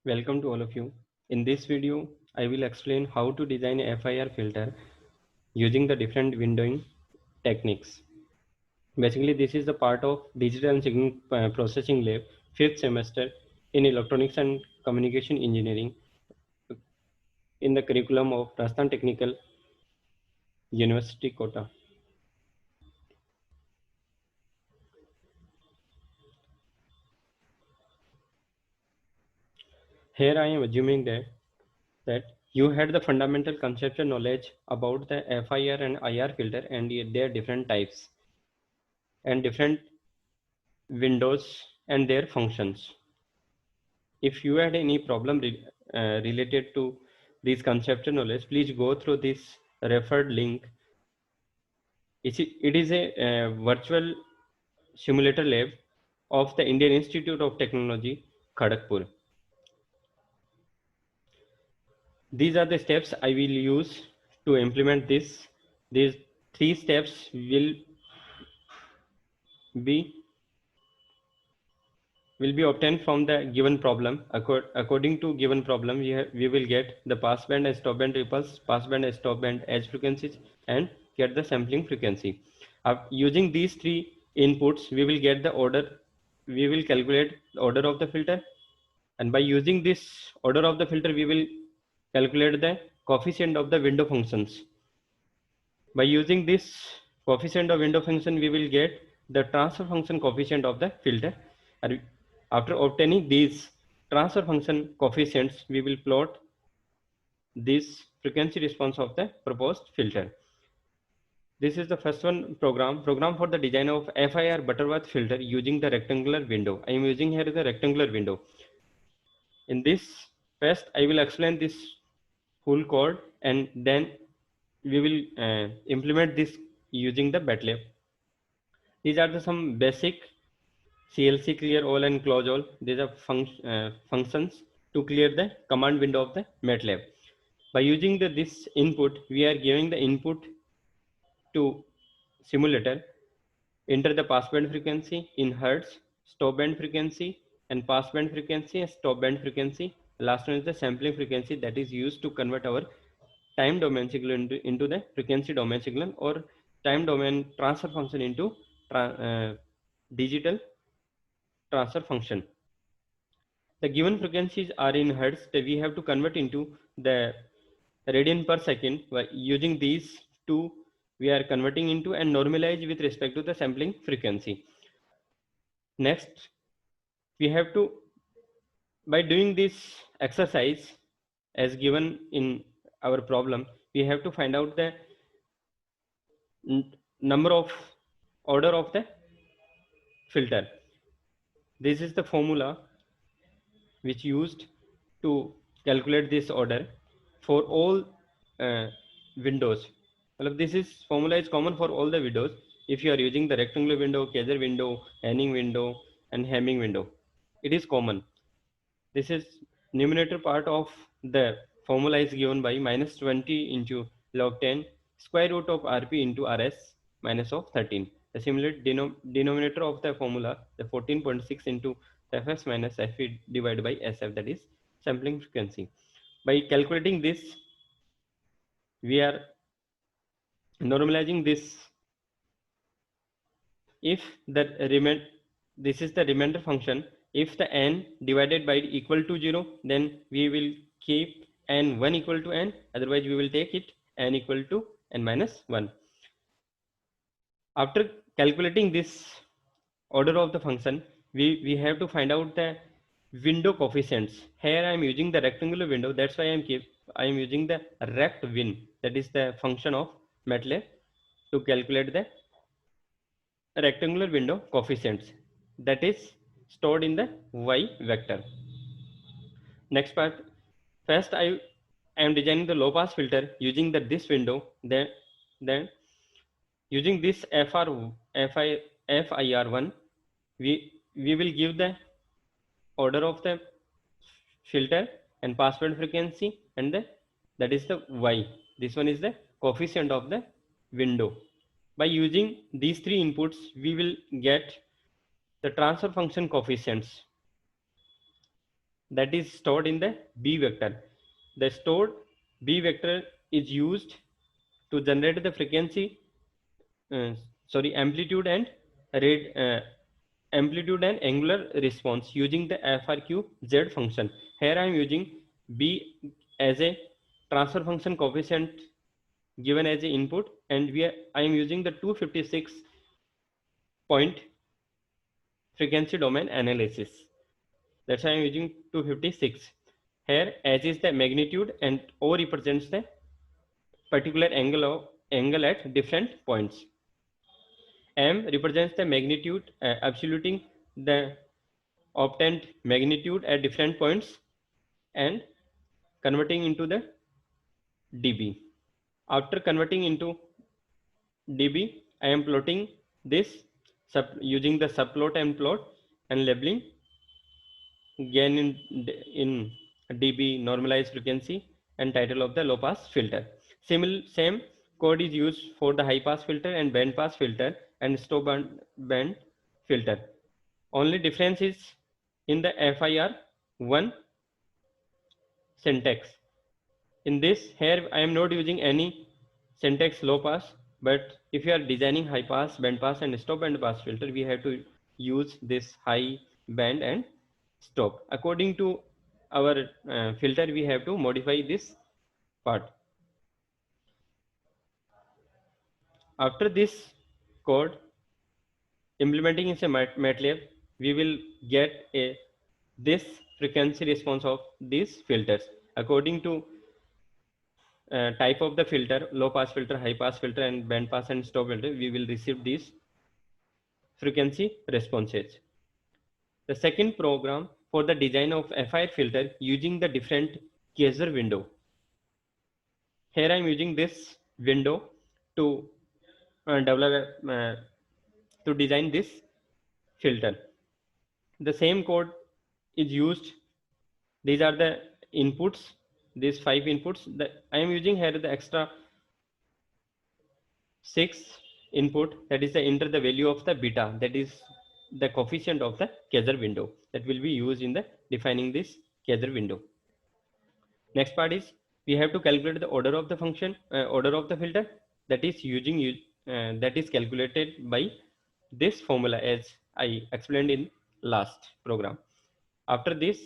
Welcome to all of you. In this video, I will explain how to design a FIR filter using the different windowing techniques. Basically, this is the part of Digital and Signal Processing Lab, 5th semester in Electronics and Communication Engineering in the curriculum of Rajasthan Technical University, Kota. Here I am assuming that you had the fundamental conceptual knowledge about the FIR and IR filter and their different types and different windows and their functions. If you had any problem related to this conceptual knowledge, please go through this referred link. It is a virtual simulator lab of the Indian Institute of Technology, Kharagpur. These are the steps I will use to implement this. These 3 steps be will be obtained from the given problem. According to given problem, we will get the passband and stopband ripples, passband and stopband edge frequencies, and get the sampling frequency. Using these 3 inputs, we will get the order. We will calculate the order of the filter, and by using this order of the filter, we will calculate the coefficient of the window functions. By using this coefficient of window function, we will get the transfer function coefficient of the filter. And after obtaining these transfer function coefficients, we will plot this frequency response of the proposed filter. This is the first one program for the design of FIR Butterworth filter using the rectangular window. I am using here the rectangular window. In this first, I will explain this full code and then we will implement this using the MATLAB. These are some basic CLC clear all and close all. These are functions to clear the command window of the MATLAB. By using this input, we are giving the input to simulator. Enter the passband frequency in hertz, stop band frequency, and passband frequency and stop band frequency. The last one is the sampling frequency that is used to convert our time domain signal into the frequency domain signal or time domain transfer function into digital transfer function. The given frequencies are in hertz that we have to convert into the radian per second. By using these two, we are converting into and normalize with respect to the sampling frequency. Next, we have to, by doing this exercise as given in our problem, we have to find out the number of order of the filter. This is the formula which used to calculate this order for all windows. This is formula is common for all the windows. If you are using the rectangular window, Kaiser window, Henning window, and Hamming window, it is common. This is numerator part of the formula is given by minus 20 into log 10 square root of RP into RS minus of 13. The similar denominator of the formula, the 14.6 into Fs minus Fe divided by Sf, that is sampling frequency. By calculating this, we are normalizing this. If this is the remainder function. If the n divided by equal to 0, then we will keep n1 equal to n. Otherwise, we will take it n equal to n minus 1. After calculating this order of the function, we have to find out the window coefficients. Here I am using the rectangular window. That's why I am using the rect win. That is the function of MATLAB to calculate the rectangular window coefficients, that is stored in the y vector. Next part, first I am designing the low pass filter using this window. Then using this FIR1, we will give the order of the filter and passband frequency, and that is the y. This one is the coefficient of the window. By using these 3 inputs, we will get the transfer function coefficients. that is stored in the B vector. The stored B vector is used to generate the frequency, uh, amplitude and rate, amplitude and angular response using the FRQ-Z function. Here I am using B as a transfer function coefficient given as a input, and I am using the 256 point frequency domain analysis. That's why I'm using 256. Here as is the magnitude and O represents the particular angle at different points. M represents the magnitude, absoluting the obtained magnitude at different points and converting into the dB. After converting into dB, I am plotting this using the subplot and plot and labeling gain in dB, normalized frequency, and title of the low pass filter. Same code is used for the high pass filter and band pass filter and stop band filter. Only difference is in the FIR1 syntax. In this, here I am not using any syntax low pass, but if you are designing high pass, band pass and stop band pass filter, we have to use this high, band and stop. According to our filter, we have to modify this part. After this code, implementing in a MATLAB, we will get this frequency response of these filters. According to type of the filter, low pass filter, high pass filter and band pass and stop filter, we will receive these frequency responses. The second program for the design of FIR filter using the different Kaiser window. Here I am using this window to develop to design this filter. The same code is used. These are the inputs, these 5 inputs that I am using here. The extra 6 input, that is the enter the value of the beta, that is the coefficient of the Kaiser window, that will be used in the defining this Kaiser window. Next part is we have to calculate the order of the function, order of the filter, that is that is calculated by this formula as I explained in last program. After this,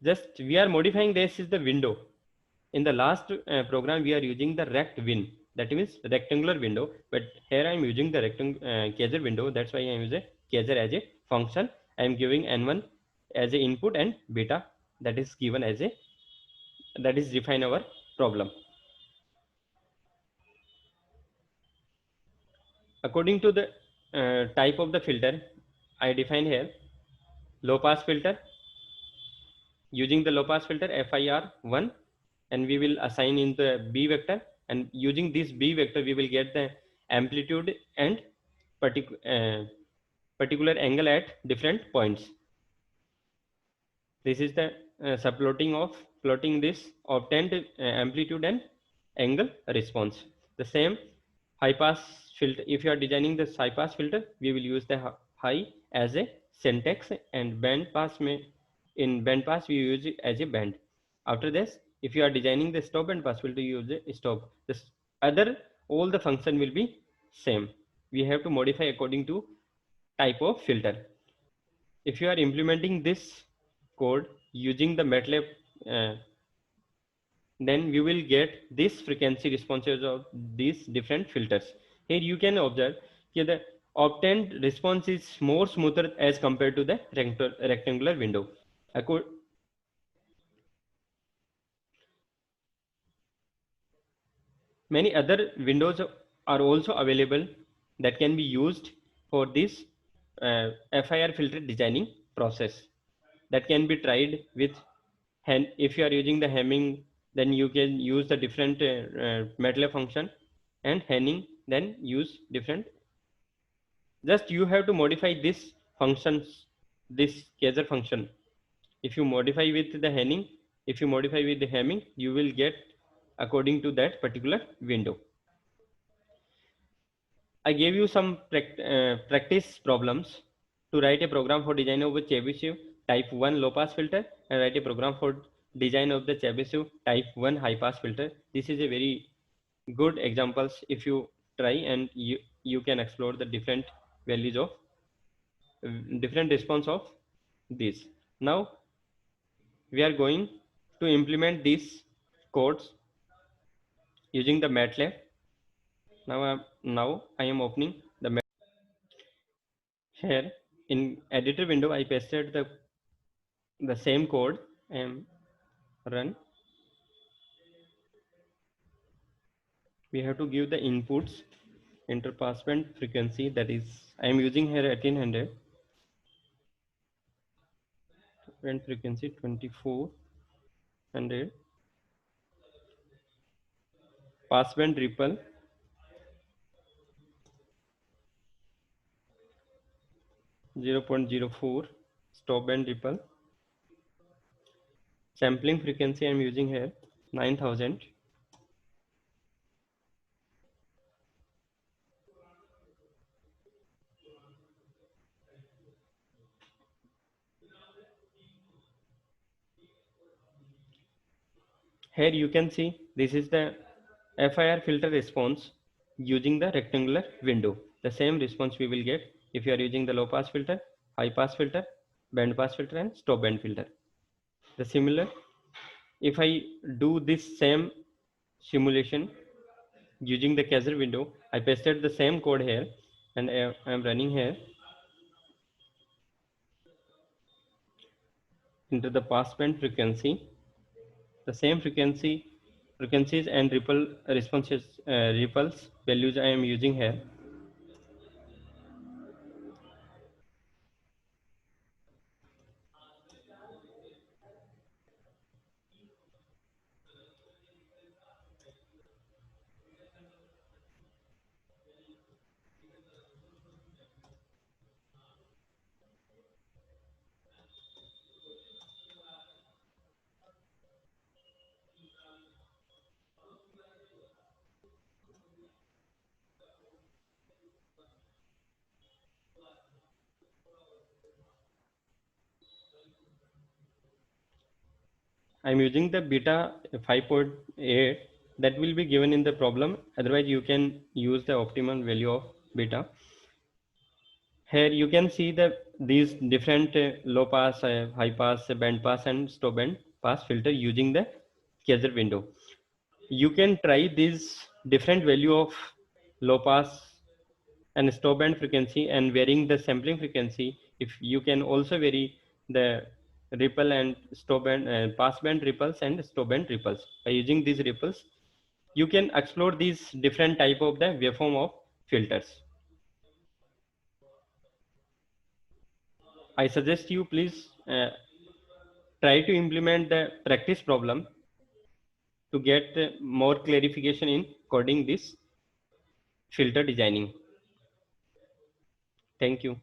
just we are modifying this is the window. In the last program, we are using the rect win, that means rectangular window, but here I am using the Kaiser window. That's why I am using Kaiser as a function. I am giving n1 as a input and beta that is given as a, that is define our problem. According to the type of the filter, I define here low pass filter. Using the low pass filter FIR1, and we will assign in the B vector, and using this B vector we will get the amplitude and particular angle at different points. This is the subplotting of plotting this obtained amplitude and angle response. The same high pass filter, if you are designing this high pass filter, we will use the high as a syntax, and band pass in band pass we use it as a band. After this, if you are designing the stop band pass filter, you use a stop. This other all the function will be same. We have to modify according to type of filter. If you are implementing this code using the MATLAB, then we will get this frequency responses of these different filters. Here you can observe that the obtained response is more smoother as compared to the rectangular window. Many other windows are also available that can be used for this FIR filter designing process. That can be tried with, and if you are using the Hamming, then you can use the different MATLAB function, and Henning then use different. Just you have to modify this functions, this Kaiser function. If you modify with the Henning, if you modify with the Hamming, you will get according to that particular window. I gave you some practice problems to write a program for design of a Chebyshev type 1 low pass filter and write a program for design of the Chebyshev type 1 high pass filter. This is a very good examples. If you try, and you can explore the different values of different response of this. Now we are going to implement these codes using the MATLAB. Now I am opening the here in editor window. I pasted the same code and run. We have to give the inputs, enter passband frequency, that is I am using here 1800, band frequency 2400, passband ripple 0.04, stop band ripple, sampling frequency I am using here 9000. Here you can see this is the FIR filter response using the rectangular window. The same response we will get if you are using the low pass filter, high pass filter, band pass filter and stop band filter. The similar, if I do this same simulation using the Kaiser window, I pasted the same code here and I am running here into the passband frequency. The same frequencies and ripple responses, ripples values I am using here. I'm using the beta 5.8 that will be given in the problem. Otherwise, you can use the optimal value of beta. Here you can see these different low pass, high pass, band pass, and stop band pass filter using the Kaiser window. You can try this different value of low pass and stop band frequency and varying the sampling frequency. If you can also vary the ripple and stop band, pass band ripples and stop band ripples. By using these ripples, you can explore these different type of the waveform of filters. I suggest you please try to implement the practice problem to get more clarification in coding this filter designing. Thank you.